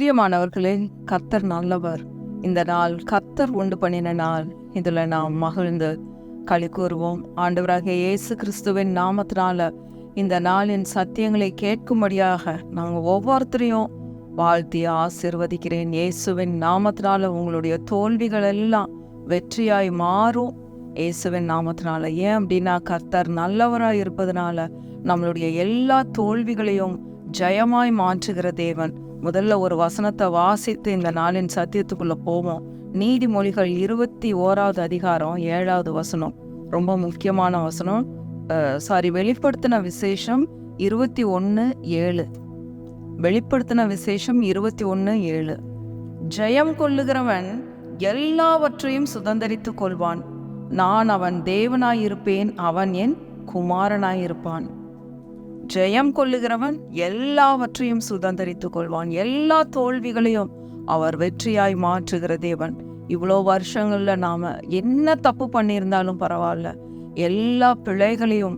பிரியமானவர்களே, கர்த்தர் நல்லவர். இந்த நாள் கர்த்தர் உண்டு பண்ணின நாள். இதில் நாம் மகிழ்ந்து களி கூறுவோம். ஆண்டவராகிய இயேசு கிறிஸ்துவின் நாமத்தினால இந்த நாளின் சத்தியங்களை கேட்கும்படியாக நாங்கள் ஒவ்வொருத்தரையும் வாழ்த்தி ஆசீர்வதிக்கிறேன். இயேசுவின் நாமத்தினால உங்களுடைய தோல்விகள் எல்லாம் வெற்றியாய் மாறும். இயேசுவின் நாமத்தினால. ஏன் அப்படின்னா, கர்த்தர் நல்லவராய் இருப்பதனால நம்மளுடைய எல்லா தோல்விகளையும் ஜெயமாய் மாற்றுகிற தேவன். முதல்ல ஒரு வசனத்தை வாசித்து இந்த நாளின் சத்தியத்துக்குள்ள போவோம். நீதிமொழிகள் 21வது அதிகாரம் 7வது வசனம் ரொம்ப முக்கியமான வசனம். வெளிப்படுத்தின விசேஷம் 21:7. வெளிப்படுத்தின விசேஷம் 21:7. ஜெயம் கொள்ளுகிறவன் எல்லாவற்றையும் சுதந்தரித்துக் கொள்வான். நான் அவன் தேவனாயிருப்பேன், அவன் என் குமாரனாயிருப்பான். ஜெயம் கொள்ளுகிறவன் எல்லாவற்றையும் சுதந்தரித்துக் கொள்வான். எல்லா தோல்விகளையும் அவர் வெற்றியாய் மாற்றுகிற தேவன். இவ்வளோ வருஷங்கள்ல நாம என்ன தப்பு பண்ணியிருந்தாலும் பரவாயில்ல, எல்லா பிழைகளையும்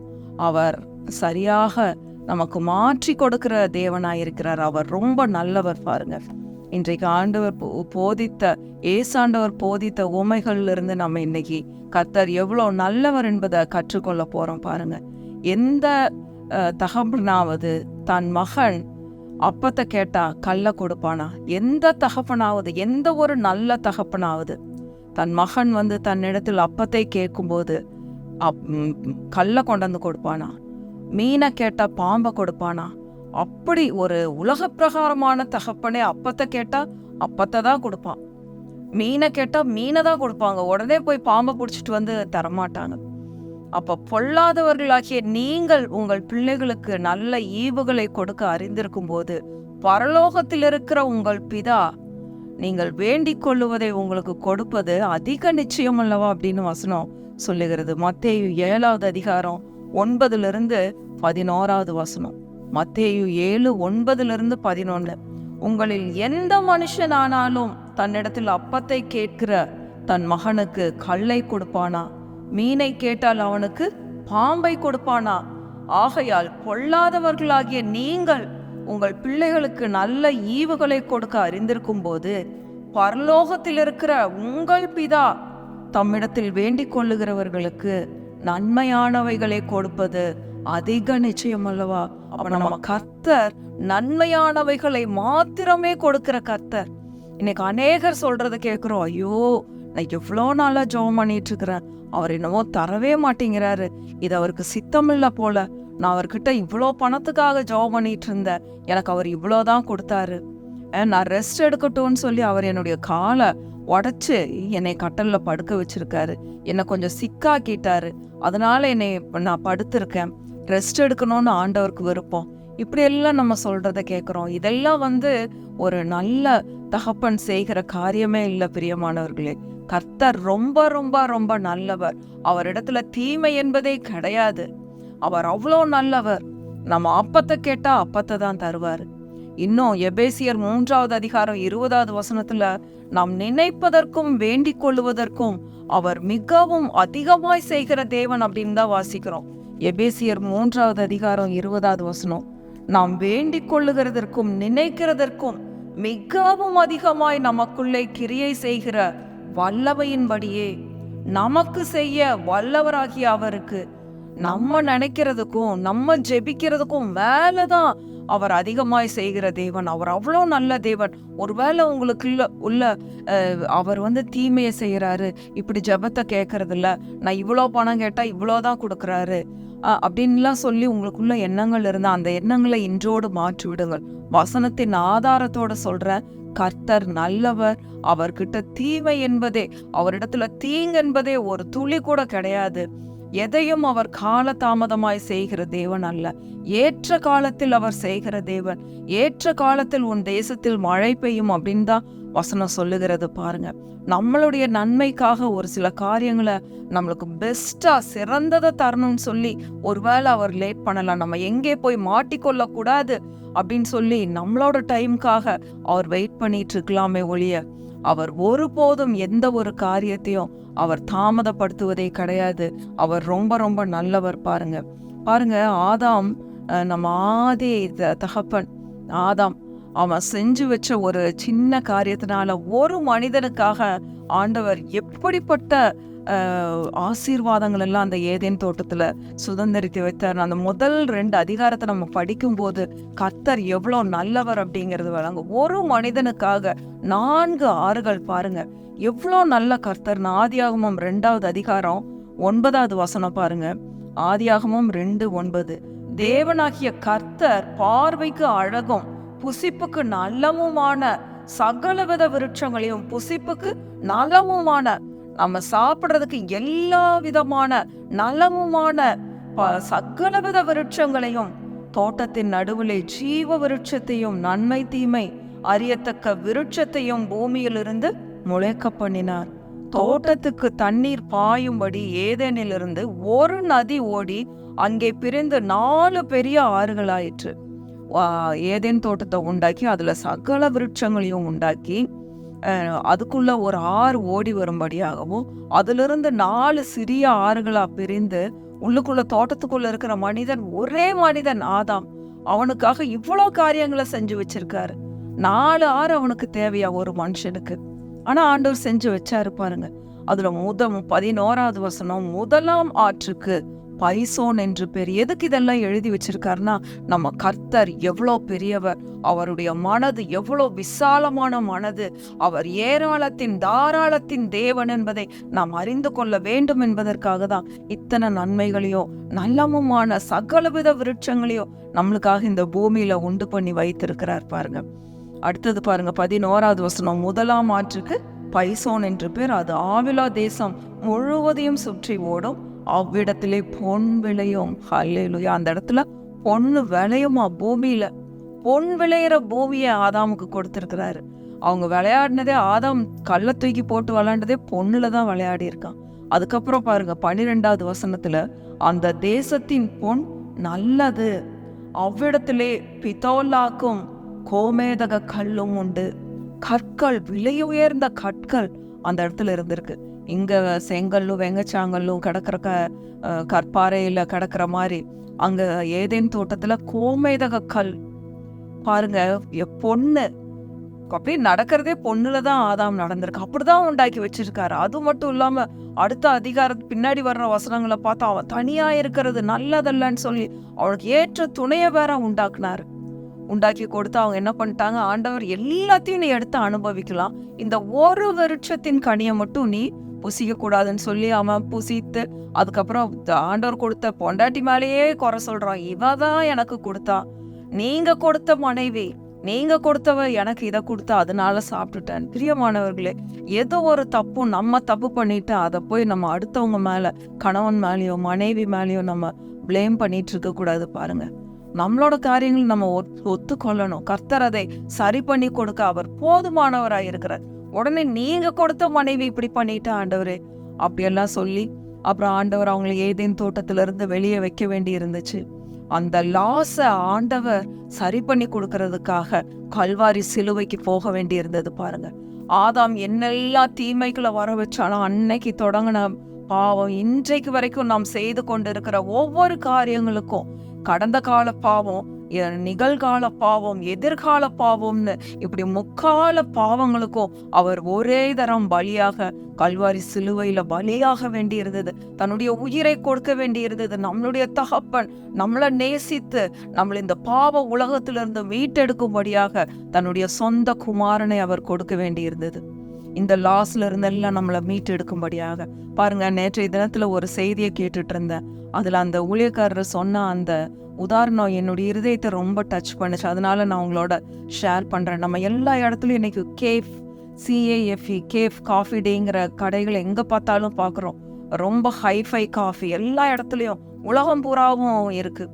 அவர் சரியாக நமக்கு மாற்றி கொடுக்கிற தேவனாயிருக்கிறார். அவர் ரொம்ப நல்லவர். பாருங்க, இன்றைக்கு ஆண்டவர் ஏசாண்டவர் போதித்த உமைகளிலிருந்து நம்ம இன்னைக்கு கர்த்தர் எவ்வளோ நல்லவர் என்பதை கற்றுக்கொள்ள போறோம். பாருங்க, எந்த தகப்பனாவது தன் மகன் அப்பத்தை கேட்டா கல்ல கொடுப்பானா? எந்த தகப்பனாவது, எந்த ஒரு நல்ல தகப்பனாவது தன் மகன் தன்னிடத்தில் அப்பத்தை கேட்கும்போது கல்ல கொண்டாந்து கொடுப்பானா? மீனை கேட்டா பாம்பை கொடுப்பானா? அப்படி ஒரு உலக பிரகாரமான தகப்பனே அப்பத்தை கேட்டா அப்பத்தை தான் கொடுப்பான். மீனை கேட்டா மீனை தான் கொடுப்பாங்க. உடனே போய் பாம்பை பிடிச்சிட்டு தரமாட்டாங்க. அப்ப பொல்லாதவர்களாகிய நீங்கள் உங்கள் பிள்ளைகளுக்கு நல்ல ஈவுகளை கொடுக்க அறிந்திருக்கும் போது பரலோகத்தில் இருக்கிற உங்கள் பிதா நீங்கள் வேண்டிக் கொள்ளுவதை உங்களுக்கு கொடுப்பது அதிக நிச்சயம் அல்லவா அப்படின்னு வசனம் சொல்லுகிறது. மத்தேயு 7வது அதிகாரம் 9-11 வசனம். மத்தேயு 7:9-11. உங்களில் எந்த மனுஷனானாலும் தன்னிடத்தில் அப்பத்தை கேட்கிற தன் மகனுக்கு கல்லை கொடுப்பானா? மீனை கேட்டால் அவனுக்கு பாம்பை கொடுப்பானா? ஆகையால் பொல்லாதவர்களாகிய நீங்கள் உங்கள் பிள்ளைகளுக்கு நல்ல ஈவுகளை கொடுக்க அறிந்திருக்கும் போது பரலோகத்தில் இருக்கிற உங்கள் பிதா தம்மிடத்தில் வேண்டிக் கொள்ளுகிறவர்களுக்கு நன்மையானவைகளை கொடுப்பது அதிக நிச்சயம் அல்லவா? நம்ம கர்த்தர் நன்மையானவைகளை மாத்திரமே கொடுக்கிற கர்த்தர். இன்னைக்கு அநேகர் சொல்றதை கேட்கிறோம், ஐயோ நான் எவ்வளோ நாளா ஜெபம் பண்ணிட்டு இருக்கிறேன், அவர் என்னமோ தரவே மாட்டேங்கிறாரு, இது அவருக்கு சித்தமில்ல போல, நான் அவர்கிட்ட இவ்வளோ பணத்துக்காக ஜெபம் பண்ணிட்டு இருந்தேன், எனக்கு அவர் இவ்வளோதான் கொடுத்தாரு, நான் ரெஸ்ட் எடுக்கட்டும்னு சொல்லி அவர் என்னுடைய காலை உடச்சு என்னை கட்டலில் படுக்க வச்சிருக்காரு, என்னை கொஞ்சம் சிக்காக்கிட்டாரு, அதனால என்னை நான் படுத்திருக்கேன், ரெஸ்ட் எடுக்கணும்னு ஆண்டவருக்கு விருப்பம். இப்படி எல்லாம் நம்ம சொல்றத கேட்குறோம். இதெல்லாம் ஒரு நல்ல தகப்பன் செய்கிற காரியமே இல்லை. பிரியமானவர்களே, கர்த்தர் ரொம்ப ரொம்ப ரொம்ப நல்லவர். அவரிடத்துல தீமை என்பதே கிடையாது. அவர் அவ்வளோ நல்லவர். நம்ம அப்பத்தை கேட்டா அப்பத்தை தான் தருவார். இன்னும் எபேசியர் 3வது அதிகாரம் 20வது வசனத்துல நாம் நினைப்பதற்கும் வேண்டிக் கொள்ளுவதற்கும் அவர் மிகவும் அதிகமாய் செய்கிற தேவன் அப்படின்னு தான் வாசிக்கிறோம். எபேசியர் 3வது அதிகாரம் 20வது வசனம். நாம் வேண்டிக் கொள்ளுகிறதற்கும் நினைக்கிறதற்கும் மிகவும் அதிகமாய் நமக்குள்ளே கிரியை செய்கிற வல்லமையின்படியே நமக்கு செய்ய வல்லவராகிய அவருக்கு நம்ம நினைக்கிறதுக்கும் நம்ம ஜெபிக்கிறதுக்கும் மேலதான் அவர் அதிகமாய் செய்கிற தேவன். அவர் அவ்வளோ நல்ல தேவன். ஒருவேளை உங்களுக்கு அவர் தீமையை செய்யறாரு, இப்படி ஜெபத்தை கேட்கறது இல்ல, நான் இவ்வளோ பணம் கேட்டா இவ்வளோதான் கொடுக்குறாரு அப்படின்லாம் சொல்லி உங்களுக்குள்ள எண்ணங்கள் இருந்தா அந்த எண்ணங்களை இன்றோடு மாற்றி விடுங்கள். வசனத்தின் ஆதாரத்தோட சொல்ற, கர்த்தர் நல்லவர். அவர்கிட்ட தீமை என்பதே, அவரிடத்துல தீங்கு என்பதே ஒரு துளி கூட கிடையாது. எதையும் அவர் காலதாமதமாய் செய்கிற தேவன் அல்ல, ஏற்ற காலத்தில் அவர் செய்கிற தேவன். ஏற்ற காலத்தில் உன் தேசத்தில் மழை பெய்யும் அப்படின்னு தான் வசனம் சொல்லுகிறது. பாருங்க, நம்மளுடைய நன்மைக்காக ஒரு சில காரியங்களை நம்மளுக்கு பெஸ்டா சிறந்ததை தரணும்னு சொல்லி ஒருவேளை அவர் லேட் பண்ணலாம். நம்ம எங்கே போய் மாட்டிக்கொள்ள கூடாது அப்படின்னு சொல்லி நம்மளோட டைமுக்காக அவர் வெயிட் பண்ணிட்டு இருக்கலாமே ஒழிய அவர் ஒருபோதும் எந்த ஒரு காரியத்தையும் அவர் தாமதப்படுத்துவதே கிடையாது. அவர் ரொம்ப ரொம்ப நல்லவர். பாருங்க, ஆதாம் நம்ம ஆதி தகப்பன் ஆதாம் அவன் செஞ்சு வச்ச ஒரு சின்ன காரியத்தினால ஒரு மனிதனுக்காக ஆண்டவர் எப்படிப்பட்ட ஆசீர்வாதங்கள் எல்லாம் அந்த ஏதேன் தோட்டத்துல சுதந்திரித்து வைத்தார். அந்த முதல் 2 அதிகாரத்தை நம்ம படிக்கும்போது கர்த்தர் எவ்வளோ நல்லவர் அப்படிங்கிறது வழங்கும். ஒரு மனிதனுக்காக 4 ஆறுகள் பாருங்க, எவ்வளோ நல்ல கர்த்தர். ஆதியாகமம் 2வது அதிகாரம் 9வது வசனம் பாருங்க. ஆதியாகமம் 2:9, தேவனாகிய கர்த்தர் பார்வைக்கு அழகும் புசிப்புக்கு நலமுமான சகலவித விருட்சங்களையும், புசிப்புக்கு நலமுமான, நம்ம சாப்பிடுறதுக்கு எல்லா விதமான நலமுமான சகலவித விருட்சங்களையும், தோட்டத்தின் நடுவிலே ஜீவ விருட்சத்தையும் நன்மை தீமை அறியத்தக்க விருட்சத்தையும் பூமியிலிருந்து முளைக்க பண்ணினார். தோட்டத்துக்கு தண்ணீர் பாயும்படி ஏதேனிலிருந்து ஒரு நதி ஓடி அங்கே பிரிந்து 4 பெரிய ஆறுகளாயிற்று. ஏதேன் தோட்டத்தை உண்டாக்கி அதுல சகல விருட்சங்களையும் உண்டாக்கி அதுக்குள்ள ஒரு ஆறு ஓடி வரும்படியாகவும், அதிலிருந்து 4 சிறிய ஆறுகளா பிரிந்து உள்ளுக்குள்ள தோட்டத்துக்குள்ள இருக்கிற மனிதன், ஒரே மனிதன் ஆதாம், அவனுக்காக இவ்வளோ காரியங்களை செஞ்சு வச்சிருக்காரு. 4 ஆறு அவனுக்கு தேவையா ஒரு மனுஷனுக்கு. ஆனா ஆண்டவர் செஞ்சு வச்சாரு பாருங்க. அதுல 11வது வசனம், முதலாம் ஆற்றுக்கு பைசோன் என்று பேர். எதுக்கு இதெல்லாம் எழுதி வச்சிருக்காருன்னா, நம்ம கர்த்தர் எவ்வளோ பெரியவர், அவருடைய மனது எவ்வளோ விசாலமான மனது, அவர் ஏராளத்தின் தாராளத்தின் தேவன் என்பதை நாம் அறிந்து கொள்ள வேண்டும் என்பதற்காக தான் இத்தனை நன்மைகளையும் நல்லமுமான சகலவித விருட்சங்களையும் நம்மளுக்காக இந்த பூமியில உண்டு பண்ணி வைத்திருக்கிறார் பாருங்க. அடுத்தது பாருங்க, 11வது வசனம், முதலாம் ஆற்றுக்கு பைசோன் என்று பேர், அது ஆவிலா தேசம் முழுவதையும் சுற்றி ஓடும், அவ்விடத்திலே பொன் விளையும். ஹல்லேலூயா. அந்த இடத்துல பொண்ணு விளையுமா, பூமியில பொன் விளையிற பூமியை ஆதாமுக்கு கொடுத்திருக்கிறாரு. அவங்க விளையாடினதே, ஆதாம் கல்லை தூக்கி போட்டு விளையாண்டதே பொண்ணுல தான் விளையாடி இருக்கான். அதுக்கப்புறம் பாருங்க 12வது வசனத்துல, அந்த தேசத்தின் பொன் நல்லது, அவ்விடத்திலே பித்தோலாக்கும் கோமேதக கல்லும் உண்டு. கற்கள், விலையுயர்ந்த கற்கள் அந்த இடத்துல இருந்திருக்கு. இங்க செங்கல்லும் வெங்கச்சாங்கல்லும் கிடக்கிற கற்பாறையில கிடக்கிற மாதிரி அங்க ஏதேன் தோட்டத்துல கோமேதக கல் பாருங்க, பொண்ணு அப்படியே நடக்கிறதே பொண்ணுலதான் ஆதாம் நடந்திருக்கு. அப்படிதான் உண்டாக்கி வச்சிருக்காரு. அது மட்டும் இல்லாம அடுத்த அதிகாரத்து பின்னாடி வர்ற வசனங்களை பார்த்தா, அவன் தனியா இருக்கிறது நல்லதல்லன்னு சொல்லி அவனுக்கு ஏற்ற துணைய வேற உண்டாக்கி கொடுத்து அவங்க என்ன பண்ணிட்டாங்க, ஆண்டவர் எல்லாத்தையும் நீ எடுத்து அனுபவிக்கலாம், இந்த ஒரு விருட்சத்தின் கனியை மட்டும் நீ புசிக்க கூடாதுன்னு சொல்லி அவன் புசித்து, அதுக்கப்புறம் ஆண்டவர் கொடுத்த பொண்டாட்டி மேலேயே குறை சொல்றான். இவதான் எனக்கு கொடுத்தா, நீங்க கொடுத்த மனைவி, நீங்க கொடுத்தவ எனக்கு இதை கொடுத்தா, அதனால சாப்பிட்டுட்டேன். பிரியமானவர்களே, ஏதோ ஒரு தப்பும் நம்ம தப்பு பண்ணிட்டு அதை போய் நம்ம அடுத்தவங்க மேல, கணவன் மேலேயோ மனைவி மேலேயோ நம்ம பிளேம் பண்ணிட்டு இருக்க கூடாது. பாருங்க, நம்மளோட காரியங்கள் நம்ம ஒத்துக்கொள்ளணும். கர்த்தர் அதை சரி பண்ணி கொடுக்க அவர் போதுமானவராய் இருக்கிறார். உடனே நீங்க கொடுத்த மனைவி இப்படி பண்ணிட்டா ஆண்டவரே அப்படியெல்லாம் சொல்லி, அப்புறம் ஆண்டவர் அவங்களை ஏதேன் தோட்டத்துல இருந்து வெளியே வைக்க வேண்டி இருந்துச்சு. அந்த லாஸ ஆண்டவர் சரி பண்ணி கொடுக்கறதுக்காக கல்வாரி சிலுவைக்கு போக வேண்டி இருந்தது. பாருங்க, ஆதாம் என்னெல்லாம் தீமைகளை வர வச்சாலும் அன்னைக்கு தொடங்கின பாவம் இன்றைக்கு வரைக்கும் நாம் செய்து கொண்டிருக்கிற ஒவ்வொரு காரியங்களுக்கும், கடந்த கால பாவம், நிகழ்கால பாவம், எதிர்கால பாவம்னு இப்படி முக்கால பாவங்களுக்கும் அவர் ஒரே தரம் பலியாக கல்வாரி சிலுவையில பலியாக வேண்டி இருந்தது. தன்னுடைய உயிரை கொடுக்க வேண்டி இருந்தது. நம்மளுடைய தகப்பன் நம்மளை நேசித்து நம்மளை இந்த பாவ உலகத்திலிருந்து மீட்டெடுக்கும்படியாக தன்னுடைய சொந்த குமாரனை அவர் கொடுக்க வேண்டி இருந்தது. இந்த லாஸ்ல இருந்தெல்லாம் நம்மளை மீட்டு எடுக்கும்படியாக. பாருங்க, நேற்றைய தினத்துல ஒரு செய்தியை கேட்டுட்டு இருந்தேன். அதுல அந்த ஊழியக்காரர் சொன்ன அந்த உதாரணம் என்னுடைய இருதயத்தை ரொம்ப டச் பண்ணுச்சு. அதனால நான் உங்களோட ஷேர் பண்றேன். நம்ம எல்லா இடத்துலயும் இன்னைக்கு கேஃப் காஃபி டேங்கிற கடைகள் எங்க பார்த்தாலும் பாக்குறோம். ரொம்ப ஹைஃபை காஃபி எல்லா இடத்துலயும் உலகம் பூராவும் இருக்கு.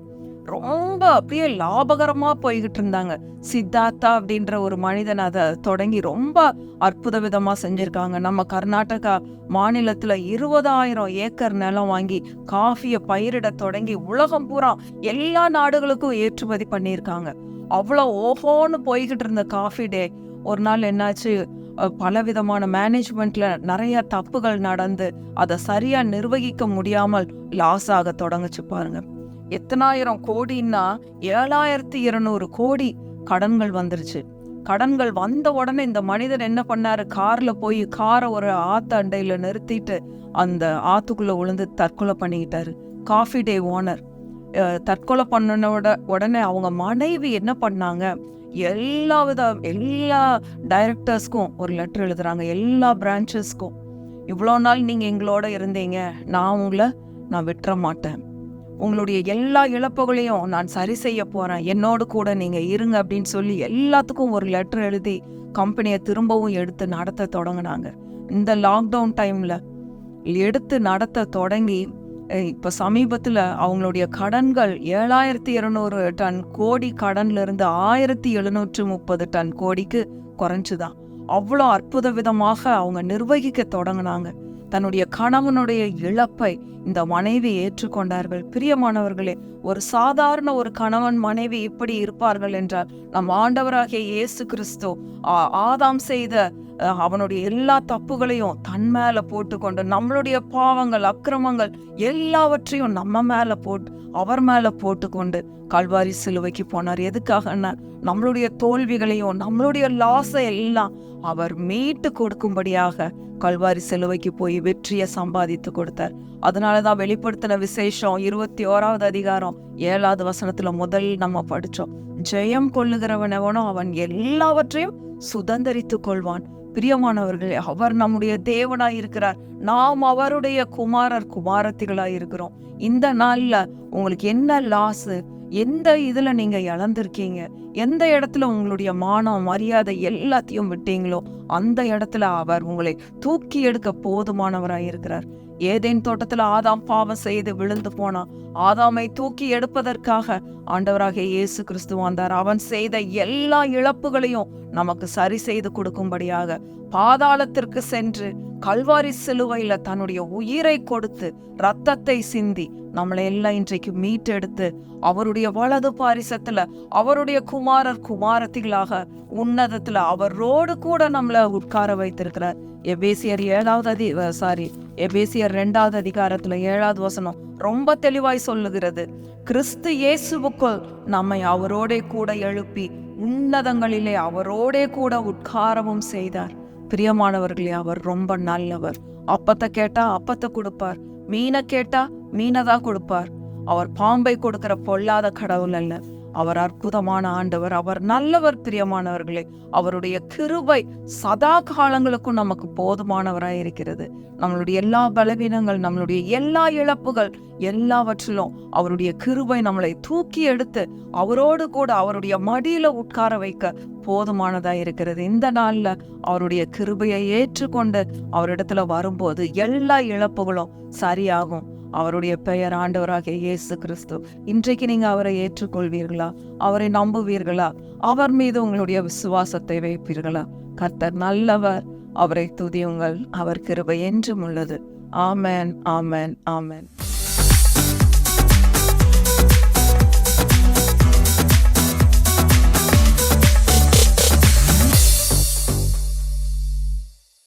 ரொம்ப அப்படியே லாபகரமா போய்கிட்டு இருந்தாங்க. சித்தார்த்தா அப்படின்ற ஒரு மனிதன் அதை தொடங்கி ரொம்ப அற்புத விதமா செஞ்சிருக்காங்க. நம்ம கர்நாடகா மாநிலத்துல 20,000 ஏக்கர் நிலம் வாங்கி காஃபியை பயிரிட தொடங்கி உலகம் பூரா எல்லா நாடுகளுக்கும் ஏற்றுமதி பண்ணியிருக்காங்க. அவ்வளோ ஓஹோன்னு போய்கிட்டு இருந்த காஃபி டே ஒரு நாள் என்னாச்சு, பல விதமான மேனேஜ்மெண்ட்ல நிறைய தப்புகள் நடந்து அதை சரியா நிர்வகிக்க முடியாமல் லாஸ் ஆக தொடங்குச்சு. பாருங்க, எத்தனாயிரம் கோடின்னா 7,200 கோடி கடன்கள் வந்துருச்சு. கடன்கள் வந்த உடனே இந்த மனிதர் என்ன பண்ணாரு, கார்ல போய் காரை ஒரு ஆத்து அண்டையில நிறுத்திட்டு அந்த ஆத்துக்குள்ள விழுந்து தற்கொலை பண்ணிக்கிட்டாரு. காஃபி டே ஓனர் தற்கொலை பண்ணின உடனே அவங்க மனைவி என்ன பண்ணாங்க, எல்லா டைரக்டர்ஸ்க்கும் ஒரு லெட்டர் எழுதுறாங்க, எல்லா பிரான்ச்சஸ்க்கும். இவ்வளோ நாள் நீங்கள் எங்களோட இருந்தீங்க, நான் விட்டுற மாட்டேன், உங்களுடைய எல்லா இழப்புகளையும் நான் சரி செய்ய போகிறேன், என்னோடு கூட நீங்கள் இருங்க அப்படின்னு சொல்லி எல்லாத்துக்கும் ஒரு லெட்டர் எழுதி கம்பெனியை திரும்பவும் எடுத்து நடத்த தொடங்கினாங்க. இந்த லாக்டவுன் டைமில் எடுத்து நடத்த தொடங்கி இப்போ சமீபத்தில் அவங்களுடைய கடன்கள் 7200 டன் கோடி கடன்ல இருந்து 1730 டன் கோடிக்கு குறைஞ்சுதான். அவ்வளோ அற்புத விதமாக அவங்க நிர்வகிக்க தொடங்கினாங்க. தன்னுடைய கணவனுடைய இழப்பை இந்த மனைவி ஏற்றுக்கொண்டார்கள். பிரியமானவர்களே, ஒரு சாதாரண ஒரு கணவன் மனைவி இப்படி இருப்பார்கள் என்றால், நம் ஆண்டவராகிய இயேசு கிறிஸ்து ஆதாம் செய்த அவனுடைய எல்லா தப்புகளையும் தன் மேல போட்டுக்கொண்டு, நம்மளுடைய பாவங்கள் அக்கிரமங்கள் எல்லாவற்றையும் நம்ம மேல போட்டு அவர் மேல போட்டுக்கொண்டு கல்வாரி சிலுவைக்கு போனார். எதுக்காகன்னா, நம்மளுடைய தோல்விகளையும் நம்மளுடைய லாஸை எல்லாம் அவர் மீட்டு கொடுக்கும்படியாக கல்வாரி சிலுவைக்கு போய் வெற்றியை சம்பாதித்து கொடுத்தார். அதனாலதான் வெளிப்படுத்தின விசேஷம் 21வது அதிகாரம் 7வது வசனத்துல முதல் நம்ம படிச்சோம், ஜெயம் கொள்ளுகிறவன் எவனோ அவன் எல்லாவற்றையும் சுதந்தரித்து கொள்வான். பிரியமானவர்களே, அவர் நம்முடைய தேவனாய் இருக்கிறார், நாம் அவருடைய குமாரத்திகளாய் இருக்கிறோம். இந்த நாள்ல உங்களுக்கு என்ன லாஸ், எந்த இதுல நீங்க இழந்திருக்கீங்க, எந்த இடத்துல உங்களுடைய மானம் மரியாதை எல்லாத்தையும் விட்டீங்களோ அந்த இடத்துல அவர் உங்களை தூக்கி எடுக்க போதுமானவராய் இருக்கிறார். ஏதேன் தோட்டத்துல ஆதாம் பாவம் செய்து விழுந்து போனான். ஆதாமை தூக்கி எடுப்பதற்காக ஆண்டவராகிய இயேசு கிறிஸ்து வந்தார். அவன் செய்த எல்லா இழப்புகளையும் நமக்கு சரி செய்து கொடுக்கும்படியாக பாதாளத்திற்கு சென்று கல்வாரி சிலுவையில தன்னுடைய உயிரை கொடுத்து ரத்தத்தை சிந்தி நம்மளை எல்லாம் இன்றைக்கு மீட்டெடுத்து அவருடைய வலது பாரிசத்துல அவருடைய குமாரத்திகளாக உன்னதத்துல அவரோடு கூட நம்மளை உட்கார வைத்திருக்கிறார். எபேசியர் 2வது அதிகாரத்துல 7வது வசனம் ரொம்ப தெளிவாய் சொல்லுகிறது, கிறிஸ்து இயேசுவுக்குள் நம்மை அவரோடே கூட எழுப்பி உன்னதங்களிலே அவரோடே கூட உட்காரவும் செய்தார். பிரியமானவர்களே, அவர் ரொம்ப நல்லவர். அப்பத்தை கேட்டா அப்பத்தை கொடுப்பார், மீனை கேட்டா மீனை தான் கொடுப்பார். அவர் பாம்பை கொடுக்கிற பொல்லாத கடவுள் அல்ல, அவர் அற்புதமான ஆண்டவர், அவர் நல்லவர். பிரியமானவர்களே, அவருடைய கிருபை சதா காலங்களுக்கும் நமக்கு போதுமானவராய் இருக்கிறது. நம்மளுடைய எல்லா பலவீனங்கள், நம்மளுடைய எல்லா இழப்புகள் எல்லாவற்றிலும் அவருடைய கிருபை நம்மளை தூக்கி எடுத்து அவரோடு கூட அவருடைய மடியில உட்கார வைக்க போதுமானதாய் இருக்கிறது. இந்த நாள்ல அவருடைய கிருபையை ஏற்றுக்கொண்டு அவரிடத்துல வரும்போது எல்லா இழப்புகளும் சரியாகும். அவருடைய பெயர் ஆண்டவராகிய இயேசு கிறிஸ்து. இன்றைக்கு நீங்க அவரை ஏற்றுக்கொள்வீர்களா? அவரை நம்புவீர்களா? அவர் மீது உங்களுடைய விசுவாசத்தை வைப்பீர்களா? கர்த்தர் நல்லவர், அவரை துதியுங்கள், அவர் கிருபை என்றும் உள்ளது. ஆமென், ஆமென், ஆமென்.